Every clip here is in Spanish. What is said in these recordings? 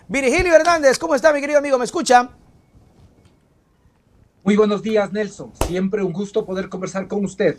Virgilio Hernández, ¿cómo está mi querido amigo? ¿Me escucha? Muy buenos días, Nelson. Siempre un gusto poder conversar con usted.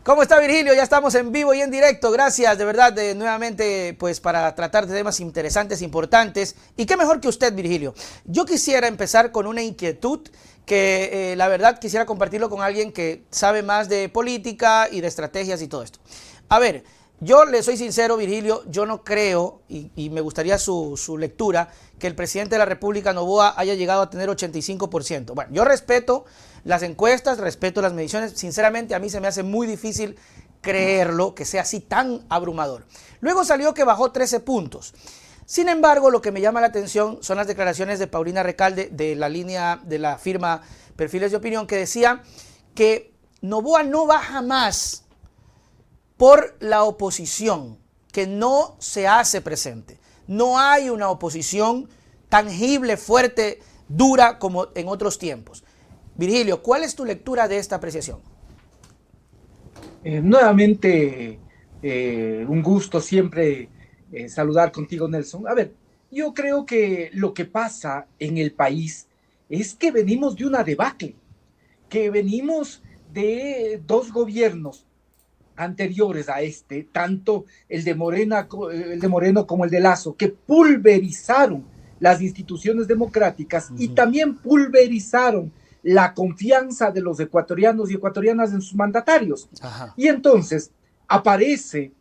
¿Cómo está Virgilio? Ya estamos en vivo y en directo. Gracias de verdad nuevamente pues para tratar de temas interesantes, importantes. Y qué mejor que usted, Virgilio. Yo quisiera empezar con una inquietud que la verdad quisiera compartirlo con alguien que sabe más de política y de estrategias y todo esto. A ver, yo le soy sincero, Virgilio, yo no creo, y me gustaría su lectura, que el presidente de la República, Noboa, haya llegado a tener 85%. Bueno, yo respeto las encuestas, respeto las mediciones. Sinceramente, a mí se me hace muy difícil creerlo, que sea así tan abrumador. Luego salió que bajó 13 puntos. Sin embargo, lo que me llama la atención son las declaraciones de Paulina Recalde, de la línea de la firma Perfiles de Opinión, que decía que Noboa no baja más por la oposición, que no se hace presente. No hay una oposición tangible, fuerte, dura como en otros tiempos. Virgilio, ¿cuál es tu lectura de esta apreciación? Nuevamente, un gusto siempre saludar contigo, Nelson. A ver, yo creo que lo que pasa en el país es que venimos de una debacle, que venimos de dos gobiernos anteriores a este, tanto el de Moreno como el de Lazo, que pulverizaron las instituciones democráticas y también pulverizaron la confianza de los ecuatorianos y ecuatorianas en sus mandatarios. Ajá. Y entonces aparece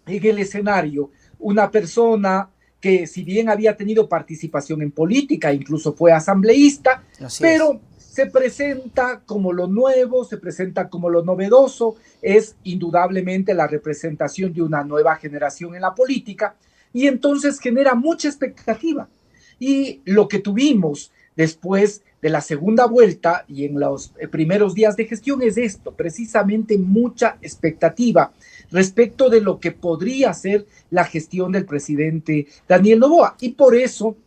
en el escenario una persona que si bien había tenido participación en política, incluso fue asambleísta, Así es. pero se presenta como lo nuevo, se presenta como lo novedoso, es indudablemente la representación de una nueva generación en la política y entonces genera mucha expectativa. Y lo que tuvimos después de la segunda vuelta y en los primeros días de gestión es esto, precisamente mucha expectativa respecto de lo que podría ser la gestión del presidente Daniel Noboa. Y por eso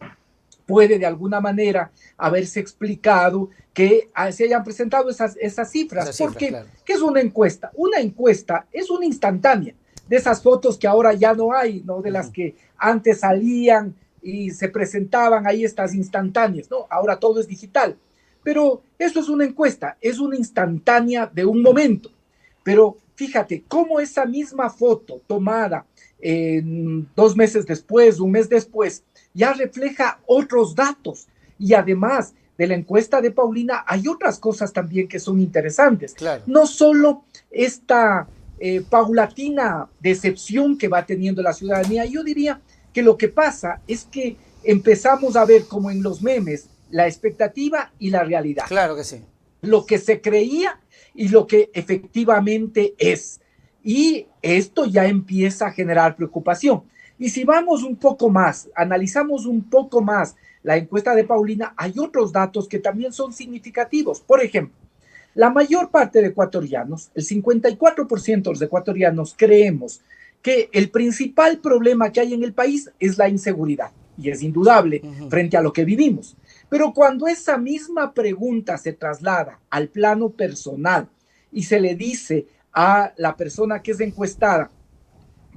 puede de alguna manera haberse explicado que se hayan presentado esas cifras, Esas cifras, porque claro. ¿qué es una encuesta? Una encuesta es una instantánea, de esas fotos que ahora ya no hay, ¿no? De las que antes salían y se presentaban ahí estas instantáneas, ¿no? Ahora todo es digital. Pero eso es una encuesta, es una instantánea de un momento. Pero fíjate cómo esa misma foto tomada 2 meses después, un mes después, ya refleja otros datos. Y además de la encuesta de Paulina, hay otras cosas también que son interesantes. Claro. No solo esta paulatina decepción que va teniendo la ciudadanía, yo diría que lo que pasa es que empezamos a ver como en los memes la expectativa y la realidad, Claro que sí. lo que se creía y lo que efectivamente es. Y esto ya empieza a generar preocupación. Y si vamos un poco más, analizamos un poco más la encuesta de Paulina, hay otros datos que también son significativos. Por ejemplo, la mayor parte de ecuatorianos, el 54% de los ecuatorianos, creemos que el principal problema que hay en el país es la inseguridad. Y es indudable frente a lo que vivimos. Pero cuando esa misma pregunta se traslada al plano personal y se le dice a la persona que es encuestada,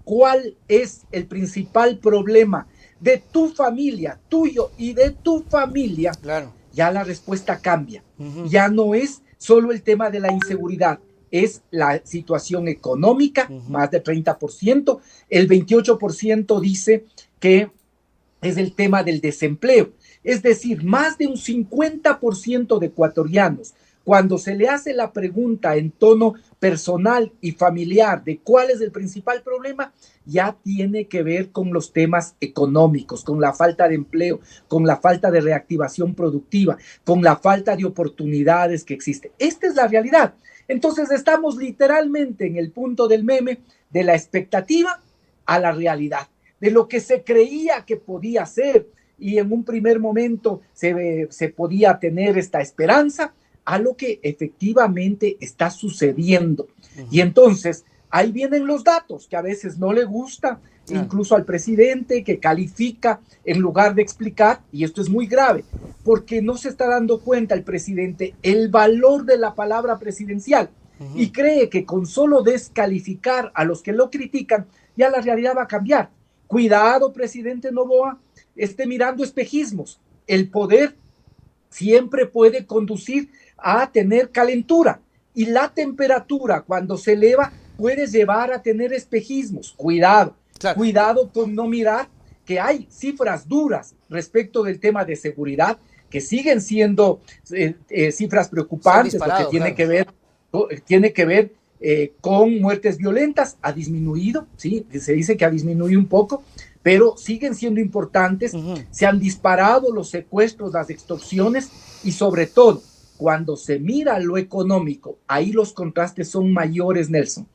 ¿cuál es el principal problema de tu familia, tuyo y de tu familia? Claro. Ya la respuesta cambia. Ya no es solo el tema de la inseguridad, es la situación económica, más de 30%. El 28% dice que es el tema del desempleo. Es decir, más de un 50% de ecuatorianos, cuando se le hace la pregunta en tono personal y familiar de cuál es el principal problema, ya tiene que ver con los temas económicos, con la falta de empleo, con la falta de reactivación productiva, con la falta de oportunidades que existe. Esta es la realidad. Entonces estamos literalmente en el punto del meme de la expectativa a la realidad, de lo que se creía que podía ser y en un primer momento se podía tener esta esperanza a lo que efectivamente está sucediendo. Y entonces ahí vienen los datos que a veces no le gusta, Claro. incluso al presidente que califica en lugar de explicar, y esto es muy grave, porque no se está dando cuenta el presidente el valor de la palabra presidencial y cree que con solo descalificar a los que lo critican, ya la realidad va a cambiar. Cuidado, presidente Noboa, esté mirando espejismos. El poder siempre puede conducir a tener calentura y la temperatura cuando se eleva puede llevar a tener espejismos. Cuidado, Claro. cuidado con no mirar que hay cifras duras respecto del tema de seguridad que siguen siendo cifras preocupantes, lo que Claro. tiene que ver con muertes violentas. Ha disminuido, sí, se dice que ha disminuido un poco, pero siguen siendo importantes. Se han disparado los secuestros, las extorsiones y sobre todo, cuando se mira lo económico, ahí los contrastes son mayores, Nelson,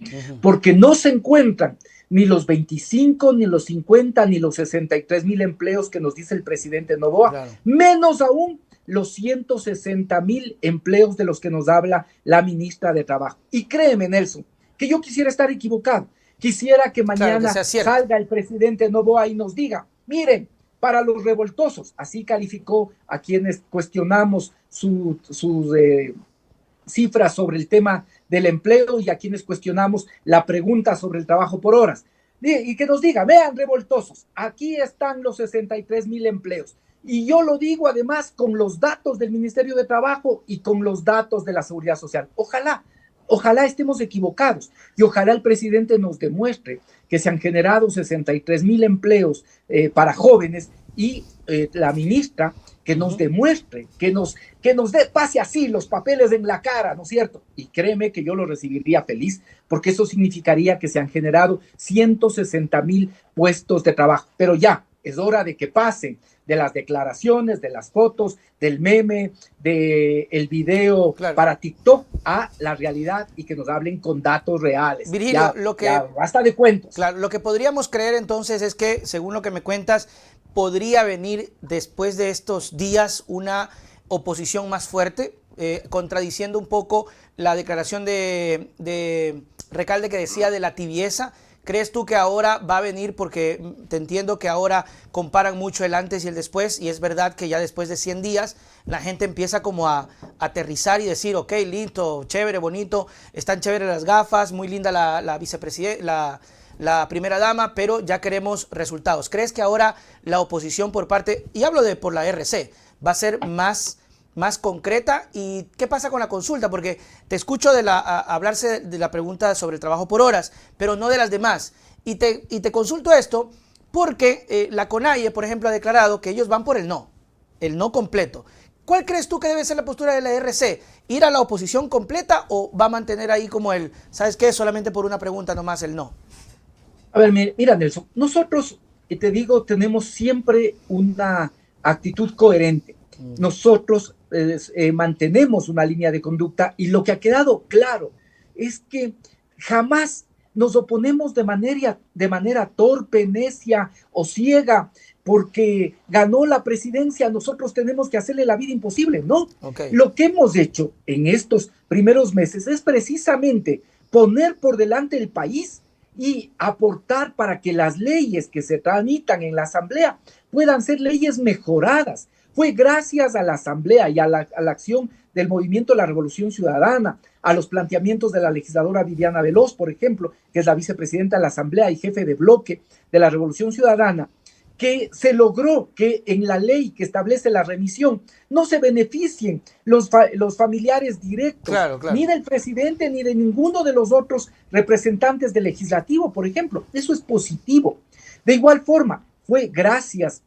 porque no se encuentran ni los 25, ni los 50, ni los 63,000 empleos que nos dice el presidente Noboa, claro, menos aún los 160,000 empleos de los que nos habla la ministra de Trabajo. Y créeme, Nelson, que yo quisiera estar equivocado. Quisiera que mañana salga el presidente Noboa y nos diga, miren, para los revoltosos, así calificó a quienes cuestionamos sus cifras sobre el tema del empleo y a quienes cuestionamos la pregunta sobre el trabajo por horas. Y que nos diga, vean, revoltosos, aquí están los 63,000 empleos. Y yo lo digo además con los datos del Ministerio de Trabajo y con los datos de la Seguridad Social. Ojalá estemos equivocados y ojalá el presidente nos demuestre que se han generado 63,000 empleos para jóvenes y la ministra que nos demuestre, que nos pase así los papeles en la cara, ¿no es cierto? Y créeme que yo lo recibiría feliz, porque eso significaría que se han generado 160,000 puestos de trabajo. Pero ya, es hora de que pasen de las declaraciones, de las fotos, del meme, del video para TikTok a la realidad y que nos hablen con datos reales. Virgilio, ya basta de cuentos. Claro, lo que podríamos creer entonces es que, según lo que me cuentas, podría venir después de estos días una oposición más fuerte, contradiciendo un poco la declaración de Recalde que decía de la tibieza. ¿Crees tú que ahora va a venir? Porque te entiendo que ahora comparan mucho el antes y el después, y es verdad que ya después de 100 días la gente empieza como a aterrizar y decir, ok, listo, chévere, bonito, están chéveres las gafas, muy linda la vicepresidenta, la primera dama, pero ya queremos resultados. ¿Crees que ahora la oposición por parte, y hablo por la RC, va a ser más concreta? ¿Y qué pasa con la consulta? Porque te escucho hablarse de la pregunta sobre el trabajo por horas, pero no de las demás. Y te consulto esto porque la CONAIE, por ejemplo, ha declarado que ellos van por el no completo. ¿Cuál crees tú que debe ser la postura de la RC? ¿Ir a la oposición completa o va a mantener ahí como ¿sabes qué? Solamente por una pregunta nomás el no. A ver, mira, Nelson, nosotros, te digo, tenemos siempre una actitud coherente. Nosotros mantenemos una línea de conducta y lo que ha quedado claro es que jamás nos oponemos de manera torpe, necia o ciega porque ganó la presidencia, nosotros tenemos que hacerle la vida imposible, ¿no? Okay. Lo que hemos hecho en estos primeros meses es precisamente poner por delante el país y aportar para que las leyes que se tramitan en la Asamblea puedan ser leyes mejoradas. Fue gracias a la Asamblea y a la acción del movimiento de la Revolución Ciudadana, a los planteamientos de la legisladora Viviana Veloz, por ejemplo, que es la vicepresidenta de la Asamblea y jefe de bloque de la Revolución Ciudadana, que se logró que en la ley que establece la remisión no se beneficien los familiares directos, ni del presidente ni de ninguno de los otros representantes del legislativo, por ejemplo. Eso es positivo. De igual forma, fue gracias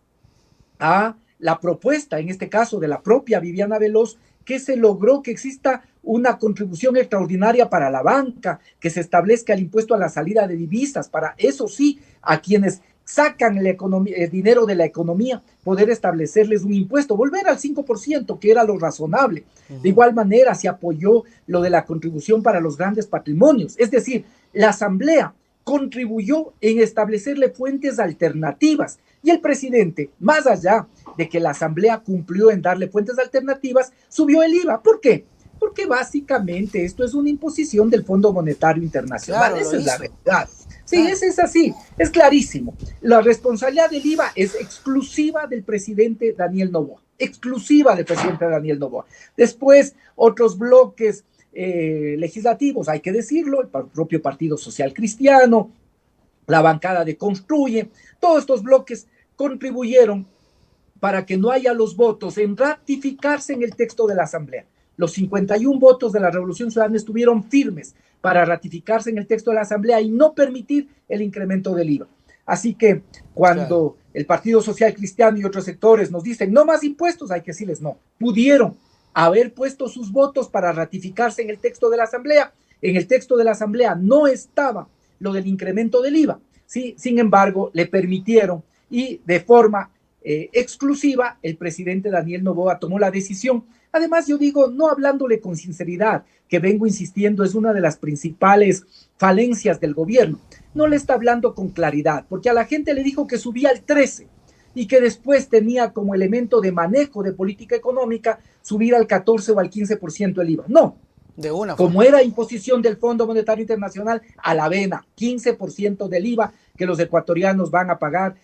a la propuesta, en este caso de la propia Viviana Veloz, que se logró que exista una contribución extraordinaria para la banca, que se establezca el impuesto a la salida de divisas, para eso sí, a quienes sacan el dinero de la economía, poder establecerles un impuesto, volver al 5%, que era lo razonable. De igual manera, se apoyó lo de la contribución para los grandes patrimonios. Es decir, la Asamblea contribuyó en establecerle fuentes alternativas. Y el presidente, más allá de que la Asamblea cumplió en darle fuentes alternativas, subió el IVA. ¿Por qué? Porque básicamente esto es una imposición del Fondo Monetario Internacional. Claro, esa es la verdad. Sí, es así, es clarísimo. La responsabilidad del IVA es exclusiva del presidente Daniel Noboa, exclusiva del presidente Daniel Noboa. Después, otros bloques legislativos, hay que decirlo, el propio Partido Social Cristiano, la bancada de Construye, todos estos bloques contribuyeron para que no haya los votos en ratificarse en el texto de la Asamblea. Los 51 votos de la Revolución Ciudadana estuvieron firmes para ratificarse en el texto de la Asamblea y no permitir el incremento del IVA. Así que cuando el Partido Social Cristiano y otros sectores nos dicen no más impuestos, hay que decirles no. Pudieron haber puesto sus votos para ratificarse en el texto de la Asamblea. En el texto de la Asamblea no estaba lo del incremento del IVA. ¿Sí? Sin embargo, le permitieron y de forma exclusiva el presidente Daniel Noboa tomó la decisión. Además, yo digo, no hablándole con sinceridad, que vengo insistiendo, es una de las principales falencias del gobierno. No le está hablando con claridad, porque a la gente le dijo que subía al 13 y que después tenía como elemento de manejo de política económica subir al 14 o al 15% el IVA. No. De una como era imposición del Fondo Monetario Internacional, a la vena, 15% del IVA que los ecuatorianos van a pagar,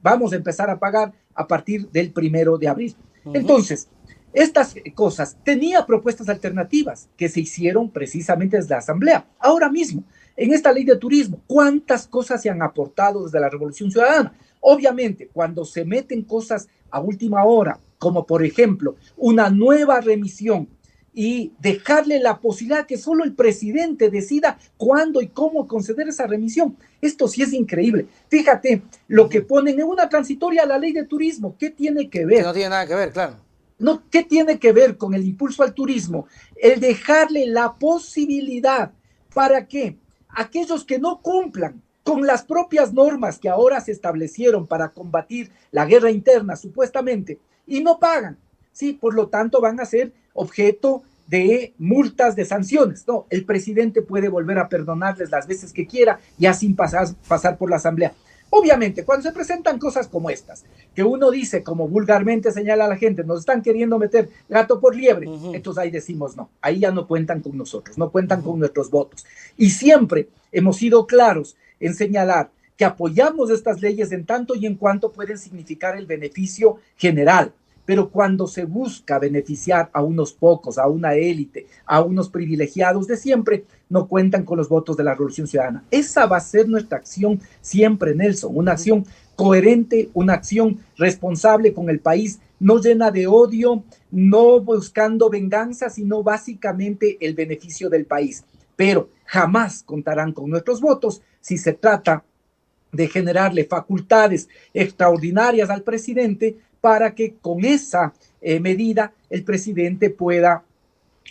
vamos a empezar a pagar a partir del 1 de abril. Entonces, estas cosas, tenía propuestas alternativas que se hicieron precisamente desde la Asamblea. Ahora mismo, en esta ley de turismo, ¿cuántas cosas se han aportado desde la Revolución Ciudadana? Obviamente, cuando se meten cosas a última hora, como por ejemplo, una nueva remisión y dejarle la posibilidad que solo el presidente decida cuándo y cómo conceder esa remisión. Esto sí es increíble. Fíjate, lo que ponen en una transitoria a la ley de turismo, ¿qué tiene que ver? Que no tiene nada que ver, claro. No, ¿qué tiene que ver con el impulso al turismo? El dejarle la posibilidad para que aquellos que no cumplan con las propias normas que ahora se establecieron para combatir la guerra interna, supuestamente, y no pagan, ¿sí? Por lo tanto, van a ser objeto de multas, de sanciones. No, el presidente puede volver a perdonarles las veces que quiera, ya sin pasar por la Asamblea. Obviamente, cuando se presentan cosas como estas, que uno dice, como vulgarmente señala a la gente, nos están queriendo meter gato por liebre, entonces ahí decimos no, ahí ya no cuentan con nosotros, no cuentan con nuestros votos. Y siempre hemos sido claros en señalar que apoyamos estas leyes en tanto y en cuanto pueden significar el beneficio general. Pero cuando se busca beneficiar a unos pocos, a una élite, a unos privilegiados de siempre, no cuentan con los votos de la Revolución Ciudadana. Esa va a ser nuestra acción siempre, Nelson, una acción coherente, una acción responsable con el país, no llena de odio, no buscando venganza, sino básicamente el beneficio del país. Pero jamás contarán con nuestros votos si se trata de generarle facultades extraordinarias al presidente para que con esa medida el presidente pueda,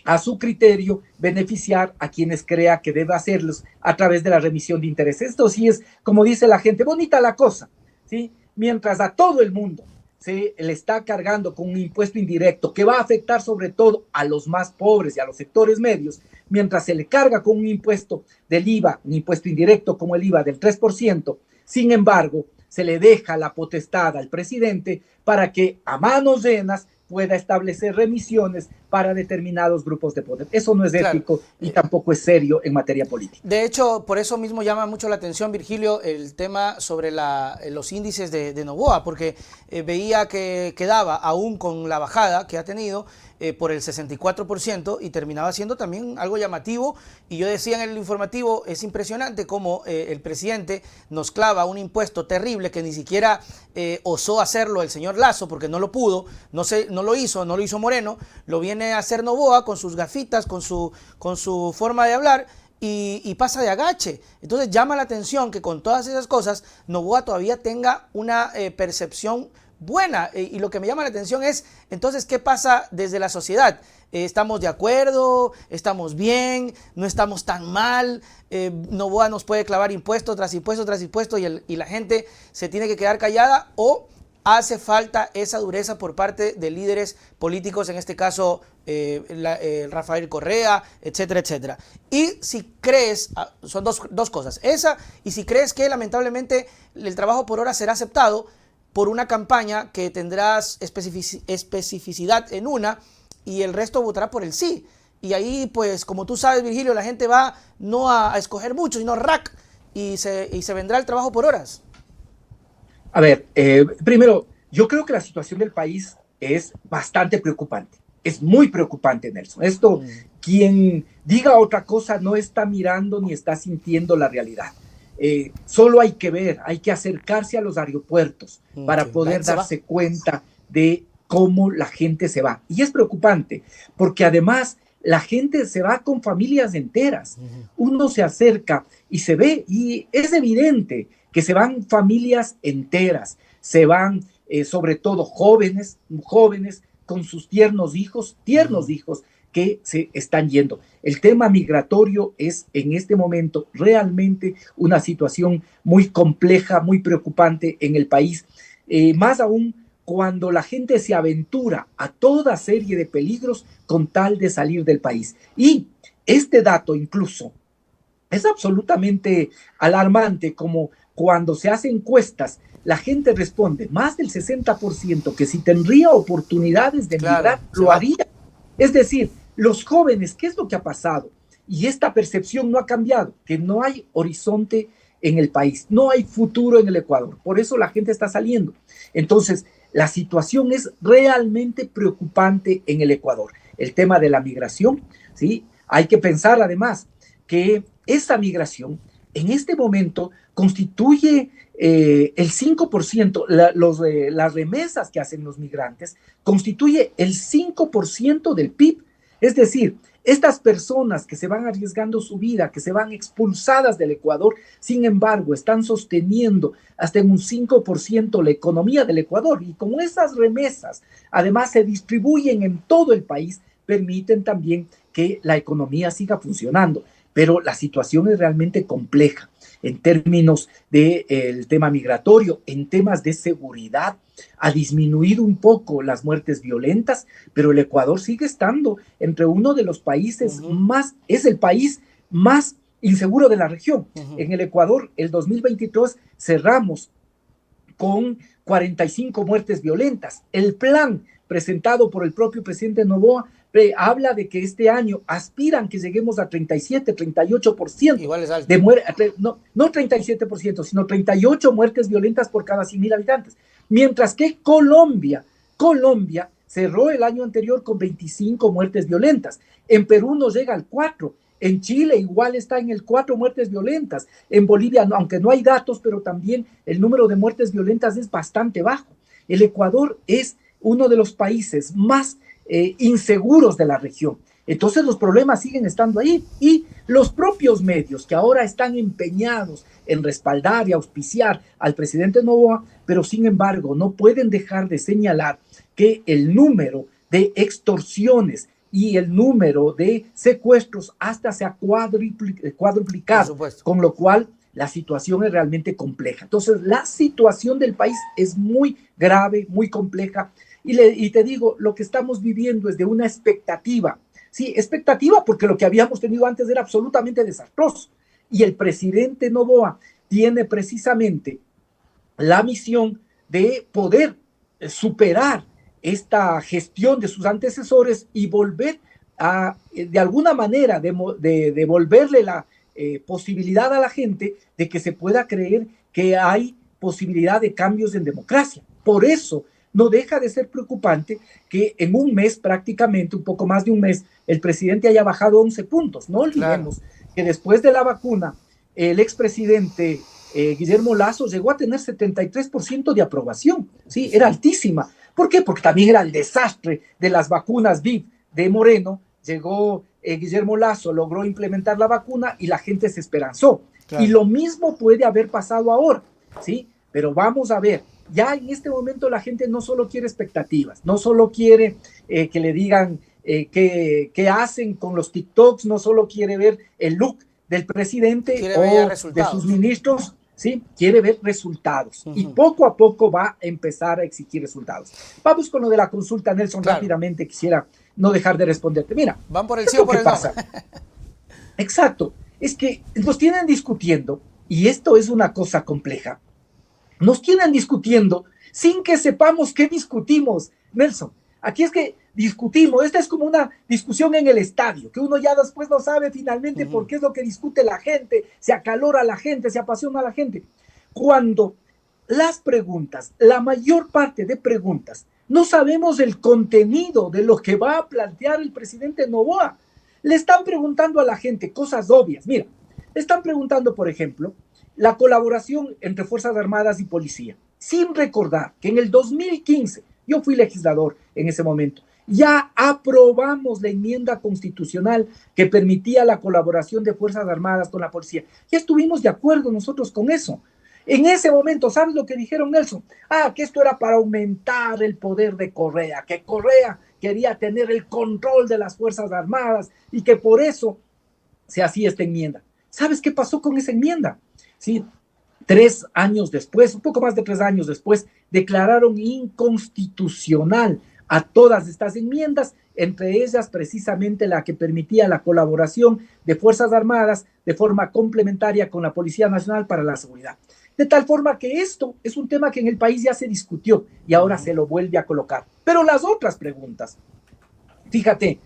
a su criterio, beneficiar a quienes crea que debe hacerlos a través de la remisión de intereses. Esto sí es, como dice la gente, bonita la cosa, ¿sí? Mientras a todo el mundo se le está cargando con un impuesto indirecto que va a afectar sobre todo a los más pobres y a los sectores medios, mientras se le carga con un impuesto del IVA, un impuesto indirecto como el IVA del 3%, sin embargo, se le deja la potestad al presidente para que a manos llenas pueda establecer remisiones para determinados grupos de poder. Eso no es ético y tampoco es serio en materia política. De hecho, por eso mismo llama mucho la atención, Virgilio, el tema sobre los índices de Noboa, porque veía que quedaba, aún con la bajada que ha tenido, por el 64% y terminaba siendo también algo llamativo. Y yo decía en el informativo, es impresionante cómo el presidente nos clava un impuesto terrible que ni siquiera osó hacerlo el señor Lasso, porque no lo pudo, no lo hizo Moreno, lo viene a hacer Noboa con sus gafitas, con su forma de hablar. Y pasa de agache. Entonces llama la atención que con todas esas cosas Noboa todavía tenga una percepción buena, y lo que me llama la atención es, entonces, ¿qué pasa desde la sociedad? ¿Estamos de acuerdo? ¿Estamos bien? ¿No estamos tan mal? ¿Noboa nos puede clavar impuesto tras impuesto tras impuesto y la gente se tiene que quedar callada? ¿O hace falta esa dureza por parte de líderes políticos, en este caso Rafael Correa, etcétera, etcétera? Y si crees, son dos cosas, esa, y si crees que lamentablemente el trabajo por hora será aceptado por una campaña que tendrás especificidad en una y el resto votará por el sí. Y ahí, pues, como tú sabes, Virgilio, la gente va no a escoger mucho, sino rack, y se vendrá el trabajo por horas. A ver, primero, yo creo que la situación del país es bastante preocupante. Es muy preocupante, Nelson. Esto, quien diga otra cosa no está mirando ni está sintiendo la realidad. Solo hay que ver, hay que acercarse a los aeropuertos para poder darse cuenta de cómo la gente se va. Y es preocupante, porque además la gente se va con familias enteras. Uno se acerca y se ve, y es evidente que se van familias enteras, se van sobre todo jóvenes con sus tiernos hijos que se están yendo. El tema migratorio es en este momento realmente una situación muy compleja, muy preocupante en el país, más aún cuando la gente se aventura a toda serie de peligros con tal de salir del país. Y este dato incluso es absolutamente alarmante, como cuando se hacen encuestas, la gente responde, más del 60%, que si tendría oportunidades de Claro, emigrar, se lo va. haría. Es decir, los jóvenes, ¿qué es lo que ha pasado? Y esta percepción no ha cambiado, que no hay horizonte en el país, no hay futuro en el Ecuador. Por eso la gente está saliendo. Entonces, la situación es realmente preocupante en el Ecuador. El tema de la migración, ¿sí? Hay que pensar además que esa migración en este momento constituye el 5%, las remesas que hacen los migrantes, constituye el 5% del PIB. Es decir, estas personas que se van arriesgando su vida, que se van expulsadas del Ecuador, sin embargo, están sosteniendo hasta en un 5% la economía del Ecuador. Y como esas remesas además se distribuyen en todo el país, permiten también que la economía siga funcionando. Pero la situación es realmente compleja en términos del tema migratorio, en temas de seguridad. Ha disminuido un poco las muertes violentas, pero el Ecuador sigue estando entre uno de los países más, es el país más inseguro de la región. En el Ecuador, el 2023 cerramos con 45 muertes violentas. El plan presentado por el propio presidente Noboa habla de que este año aspiran que lleguemos a 37, 38% Igual es de alto. muertes, no 37%, sino 38 muertes violentas por cada 100,000 habitantes. Mientras que Colombia cerró el año anterior con 25 muertes violentas. En Perú nos llega al 4. En Chile igual está en el 4 muertes violentas. En Bolivia, aunque no hay datos, pero también el número de muertes violentas es bastante bajo. El Ecuador es uno de los países más inseguros de la región. Entonces los problemas siguen estando ahí. Y los propios medios que ahora están empeñados en respaldar y auspiciar al presidente Noboa, pero sin embargo no pueden dejar de señalar que el número de extorsiones y el número de secuestros hasta se ha Por cuadruplicado, supuesto. con lo cual la situación es realmente compleja. Entonces, la situación del país es muy grave, muy compleja, y te digo, lo que estamos viviendo es de una expectativa, sí, expectativa porque lo que habíamos tenido antes era absolutamente desastroso, y el presidente Noboa tiene precisamente la misión de poder superar esta gestión de sus antecesores y volver a, de alguna manera, de devolverle la posibilidad a la gente de que se pueda creer que hay posibilidad de cambios en democracia. Por eso no deja de ser preocupante que en un mes, prácticamente un poco más de un mes, el presidente haya bajado 11 puntos. No Claro. olvidemos que después de la vacuna, el expresidente Guillermo Lazo llegó a tener 73% de aprobación, ¿sí? Era altísima. ¿Por qué? Porque también era el desastre de las vacunas VIP de Moreno. Llegó Guillermo Lazo, logró implementar la vacuna y la gente se esperanzó. Claro. Y lo mismo puede haber pasado ahora, ¿sí? Pero vamos a ver, ya en este momento la gente no solo quiere expectativas, no solo quiere que le digan qué hacen con los TikToks, no solo quiere ver el look del presidente Quiere ver ya o de sus resultados. ministros, ¿sí? Quiere ver resultados y poco a poco va a empezar a exigir resultados. Vamos con lo de la consulta, Nelson, Claro. rápidamente quisiera no dejar de responderte. Mira, Van por el ¿qué sí es o lo por que el no. pasa? Exacto, es que nos tienen discutiendo, y esto es una cosa compleja, nos tienen discutiendo sin que sepamos qué discutimos, Nelson. Aquí es que discutimos, esta es como una discusión en el estadio, que uno ya después no sabe finalmente por qué es lo que discute la gente, se acalora la gente, se apasiona la gente. Cuando las preguntas, la mayor parte de preguntas, no sabemos el contenido de lo que va a plantear el presidente Noboa. Le están preguntando a la gente cosas obvias. Mira, le están preguntando, por ejemplo, la colaboración entre Fuerzas Armadas y Policía, sin recordar que en el 2015, Yo fui legislador en ese momento. Ya aprobamos la enmienda constitucional que permitía la colaboración de Fuerzas Armadas con la policía. Ya estuvimos de acuerdo nosotros con eso. En ese momento, ¿sabes lo que dijeron, Nelson? Que esto era para aumentar el poder de Correa, que Correa quería tener el control de las Fuerzas Armadas y que por eso se hacía esta enmienda. ¿Sabes qué pasó con esa enmienda? Sí, 3 años después, un poco más de 3 años después, declararon inconstitucional a todas estas enmiendas, entre ellas precisamente la que permitía la colaboración de Fuerzas Armadas de forma complementaria con la Policía Nacional para la seguridad. De tal forma que esto es un tema que en el país ya se discutió y ahora se lo vuelve a colocar. Pero las otras preguntas, fíjate,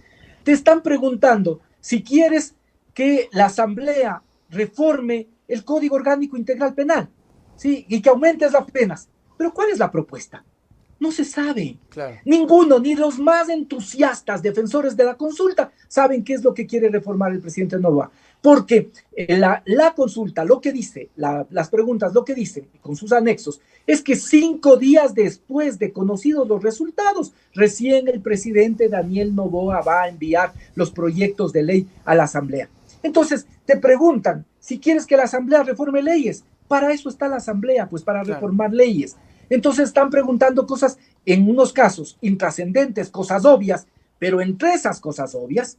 te están preguntando si quieres que la Asamblea reforme el Código Orgánico Integral Penal, ¿sí? Y que aumentes las penas. Pero ¿cuál es la propuesta? No se sabe. Claro. Ninguno, ni los más entusiastas defensores de la consulta, saben qué es lo que quiere reformar el presidente Noboa. Porque la consulta, lo que dice, las preguntas, lo que dicen, con sus anexos, es que 5 días después de conocidos los resultados, recién el presidente Daniel Noboa va a enviar los proyectos de ley a la Asamblea. Entonces, te preguntan, si quieres que la Asamblea reforme leyes, para eso está la Asamblea, pues para reformar leyes. Entonces están preguntando cosas, en unos casos intrascendentes, cosas obvias, pero entre esas cosas obvias,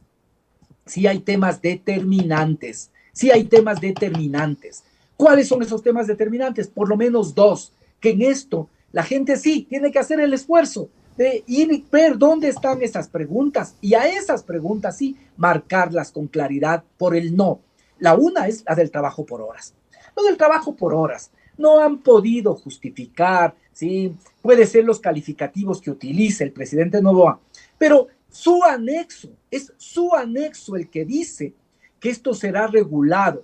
sí hay temas determinantes, sí hay temas determinantes. ¿Cuáles son esos temas determinantes? Por lo menos 2, que en esto la gente sí tiene que hacer el esfuerzo de ir y ver dónde están esas preguntas y a esas preguntas sí marcarlas con claridad por el no. La una es la del trabajo por horas. Lo del trabajo por horas no han podido justificar, ¿sí? Puede ser los calificativos que utilice el presidente Noboa, pero su anexo, es su anexo el que dice que esto será regulado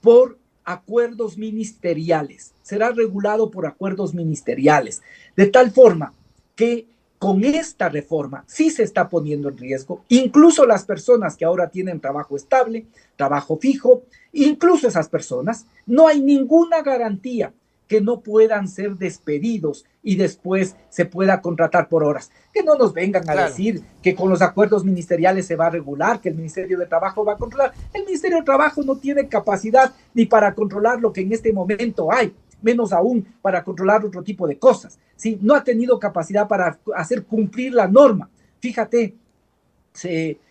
por acuerdos ministeriales, será regulado por acuerdos ministeriales, de tal forma que con esta reforma sí se está poniendo en riesgo, incluso las personas que ahora tienen trabajo estable, trabajo fijo, incluso esas personas, no hay ninguna garantía que no puedan ser despedidos y después se pueda contratar por horas. Que no nos vengan a decir que con los acuerdos ministeriales se va a regular, que el Ministerio de Trabajo va a controlar. El Ministerio de Trabajo no tiene capacidad ni para controlar lo que en este momento hay, menos aún para controlar otro tipo de cosas. ¿Sí? No ha tenido capacidad para hacer cumplir la norma. Fíjate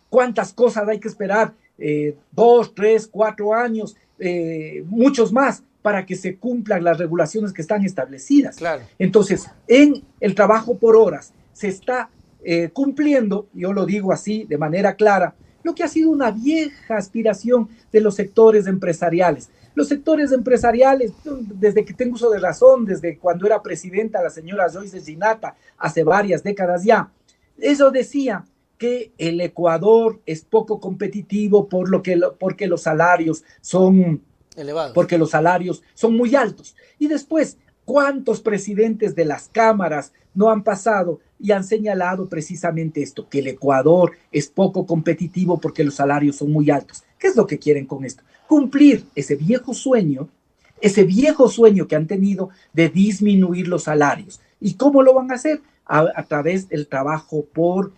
cuántas cosas hay que esperar, 2, 3, 4 años, muchos más, para que se cumplan las regulaciones que están establecidas. Claro. Entonces, en el trabajo por horas se está cumpliendo, yo lo digo así de manera clara, lo que ha sido una vieja aspiración de los sectores empresariales. Los sectores empresariales, desde que tengo uso de razón, desde cuando era presidenta la señora Joyce Ginata, hace varias décadas ya, eso decía que el Ecuador es poco competitivo porque los salarios son elevados, porque los salarios son muy altos. Y después, ¿cuántos presidentes de las cámaras no han pasado y han señalado precisamente esto? Que el Ecuador es poco competitivo porque los salarios son muy altos. ¿Qué es lo que quieren con esto? Cumplir ese viejo sueño que han tenido de disminuir los salarios. ¿Y cómo lo van a hacer? A través del trabajo por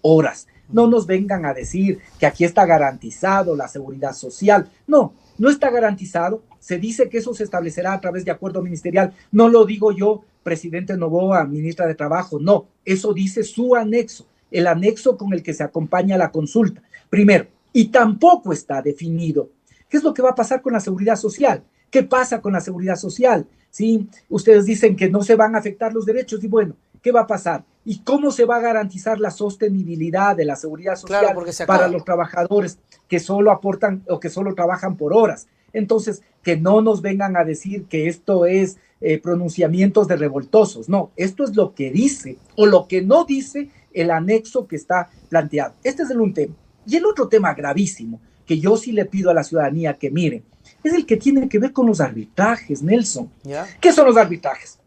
horas. No nos vengan a decir que aquí está garantizado la seguridad social. No, no está garantizado. Se dice que eso se establecerá a través de acuerdo ministerial. No lo digo yo, presidente Noboa, ministra de Trabajo. No, eso dice su anexo, el anexo con el que se acompaña la consulta. Primero, y tampoco está definido qué es lo que va a pasar con la seguridad social. ¿Qué pasa con la seguridad social? ¿Sí? Ustedes dicen que no se van a afectar los derechos y bueno, ¿qué va a pasar? ¿Y cómo se va a garantizar la sostenibilidad de la seguridad social para los trabajadores que solo aportan o que solo trabajan por horas? Entonces, que no nos vengan a decir que esto es pronunciamientos de revoltosos. No, esto es lo que dice o lo que no dice el anexo que está planteado. Este es un tema. Y el otro tema gravísimo, que yo sí le pido a la ciudadanía que mire, es el que tiene que ver con los arbitrajes, Nelson. ¿Ya? ¿Qué son los arbitrajes?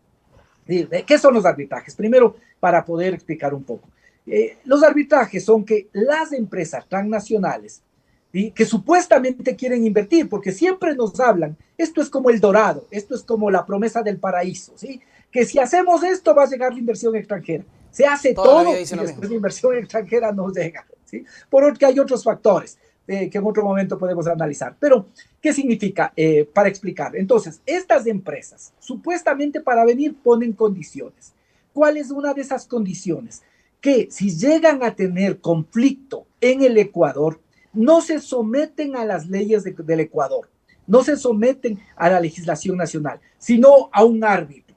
¿Qué son los arbitrajes? Primero, para poder explicar un poco. Los arbitrajes son que las empresas transnacionales, ¿sí?, que supuestamente quieren invertir, porque siempre nos hablan, esto es como el Dorado, esto es como la promesa del paraíso, ¿sí?, que si hacemos esto va a llegar la inversión extranjera. Se hace Toda todo y dice lo después mismo. la inversión extranjera no llega, ¿sí? Por otro que hay otros factores que en otro momento podemos analizar. Pero, ¿qué significa? Para explicar. Entonces, estas empresas, supuestamente para venir, ponen condiciones. ¿Cuál es una de esas condiciones? Que si llegan a tener conflicto en el Ecuador, no se someten a las leyes del Ecuador, no se someten a la legislación nacional, sino a un árbitro.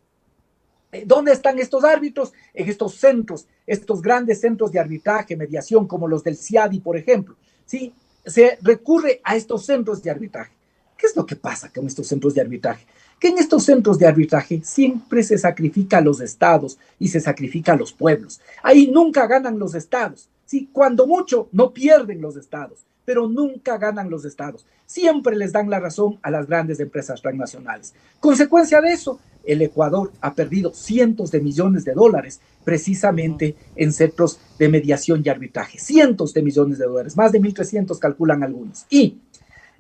¿Dónde están estos árbitros? En estos centros, estos grandes centros de arbitraje, mediación, como los del CIADI, por ejemplo. ¿Sí? Se recurre a estos centros de arbitraje. ¿Qué es lo que pasa con estos centros de arbitraje? Que en estos centros de arbitraje siempre se sacrifica a los estados y se sacrifica a los pueblos. Ahí nunca ganan los estados. ¿Sí? Cuando mucho no pierden los estados, pero nunca ganan los estados. Siempre les dan la razón a las grandes empresas transnacionales. Consecuencia de eso, el Ecuador ha perdido cientos de millones de dólares precisamente en centros de mediación y arbitraje. Cientos de millones de dólares, más de 1.300 calculan algunos. Y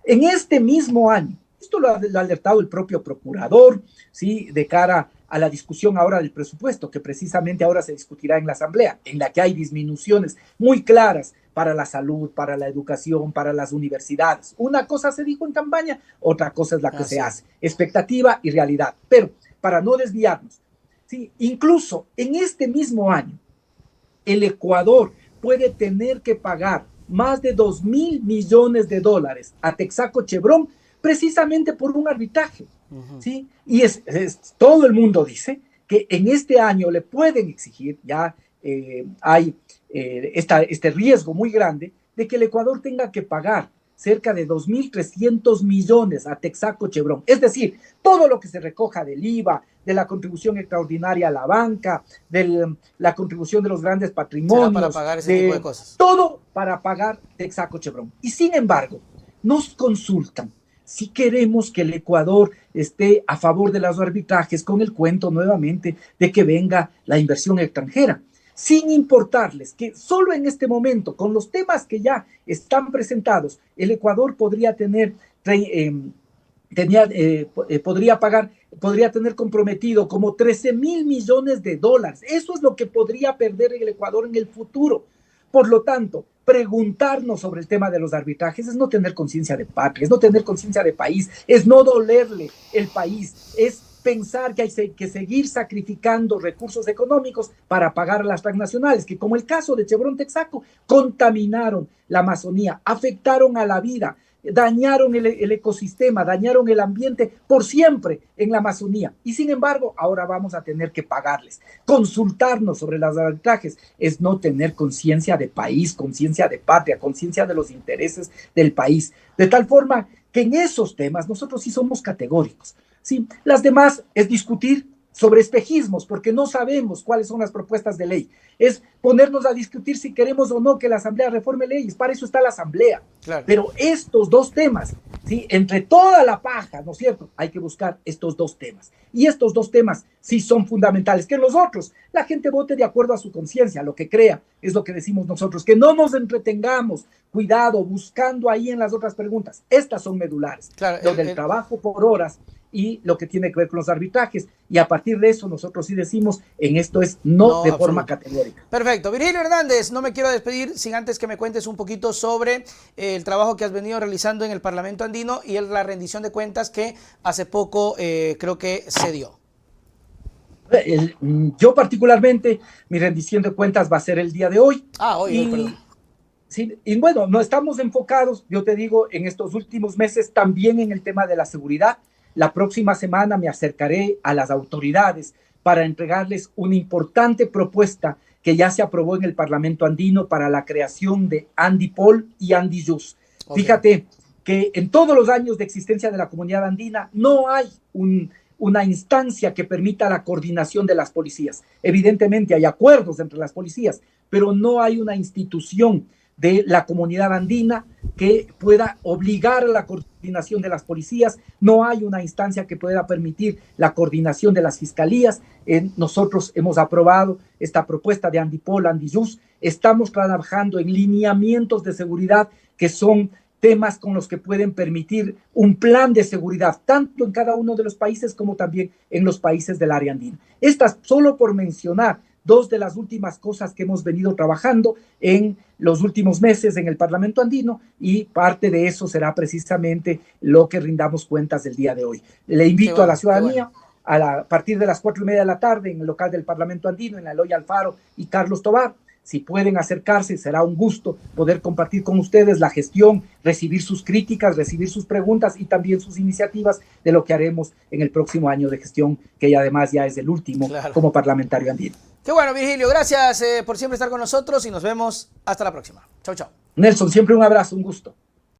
en este mismo año, esto lo ha alertado el propio procurador, ¿sí? De cara a la discusión ahora del presupuesto, que precisamente ahora se discutirá en la Asamblea, en la que hay disminuciones muy claras para la salud, para la educación, para las universidades. Una cosa se dijo en campaña, otra cosa es la que se hace. Expectativa y realidad. Pero, para no desviarnos, ¿sí? Incluso en este mismo año, el Ecuador puede tener que pagar más de 2.000 millones de dólares a Texaco Chevron precisamente por un arbitraje. ¿Sí? Y todo el mundo dice que en este año le pueden exigir, ya hay este riesgo muy grande de que el Ecuador tenga que pagar cerca de 2.300 millones a Texaco Chevron. Es decir, todo lo que se recoja del IVA, de la contribución extraordinaria a la banca, de la contribución de los grandes patrimonios. Será para pagar ese tipo de cosas. Todo para pagar Texaco Chevron. Y sin embargo, nos consultan si queremos que el Ecuador esté a favor de los arbitrajes con el cuento nuevamente de que venga la inversión extranjera, sin importarles que solo en este momento, con los temas que ya están presentados, el Ecuador podría tener, podría tener comprometido como 13.000 millones de dólares. Eso es lo que podría perder el Ecuador en el futuro. Por lo tanto, preguntarnos sobre el tema de los arbitrajes es no tener conciencia de patria, es no tener conciencia de país, es no dolerle el país, es pensar que hay que seguir sacrificando recursos económicos para pagar a las transnacionales, que como el caso de Chevron Texaco, contaminaron la Amazonía, afectaron a la vida, dañaron el ecosistema, dañaron el ambiente por siempre en la Amazonía. Y sin embargo, ahora vamos a tener que pagarles. Consultarnos sobre los arbitrajes es no tener conciencia de país, conciencia de patria, conciencia de los intereses del país. De tal forma que en esos temas nosotros sí somos categóricos. ¿Sí? Las demás es discutir sobre espejismos, porque no sabemos cuáles son las propuestas de ley. Es ponernos a discutir si queremos o no que la Asamblea reforme leyes. Para eso está la Asamblea. Claro. Pero estos dos temas, ¿sí? Entre toda la paja, ¿no es cierto? Hay que buscar estos dos temas. Y estos dos temas sí son fundamentales. Que los otros, la gente vote de acuerdo a su conciencia, lo que crea, es lo que decimos nosotros. Que no nos entretengamos, cuidado, buscando ahí en las otras preguntas. Estas son medulares. Claro, lo del trabajo por horas y lo que tiene que ver con los arbitrajes. Y a partir de eso nosotros sí decimos, en esto es no de forma categórica. Perfecto. Virgilio Hernández, no me quiero despedir sin antes que me cuentes un poquito sobre el trabajo que has venido realizando en el Parlamento Andino y la rendición de cuentas que hace poco creo que se dio. Yo particularmente, mi rendición de cuentas va a ser el día de hoy. Hoy, perdón. Sí, y bueno, no estamos enfocados, yo te digo, en estos últimos meses también en el tema de la seguridad. La próxima semana me acercaré a las autoridades para entregarles una importante propuesta que ya se aprobó en el Parlamento Andino para la creación de Andipol y Andijus. Okay. Fíjate que en todos los años de existencia de la comunidad andina no hay una instancia que permita la coordinación de las policías. Evidentemente hay acuerdos entre las policías, pero no hay una institución de la comunidad andina que pueda obligar a la coordinación de las policías, no hay una instancia que pueda permitir la coordinación de las fiscalías. Nosotros hemos aprobado esta propuesta de Andipol, Andijus, estamos trabajando en lineamientos de seguridad que son temas con los que pueden permitir un plan de seguridad, tanto en cada uno de los países como también en los países del área andina. Estas, solo por mencionar dos de las últimas cosas que hemos venido trabajando en los últimos meses en el Parlamento andino, y parte de eso será precisamente lo que rindamos cuentas del día de hoy. Le invito a la ciudadanía a partir de las 4:30 de la tarde en el local del Parlamento andino, en la Eloy Alfaro y Carlos Tobar. Si pueden acercarse, será un gusto poder compartir con ustedes la gestión, recibir sus críticas, recibir sus preguntas y también sus iniciativas de lo que haremos en el próximo año de gestión, que además ya es el último como parlamentario andino. Qué bueno, Virgilio, gracias por siempre estar con nosotros y nos vemos hasta la próxima. Chau, chau. Nelson, siempre un abrazo, un gusto.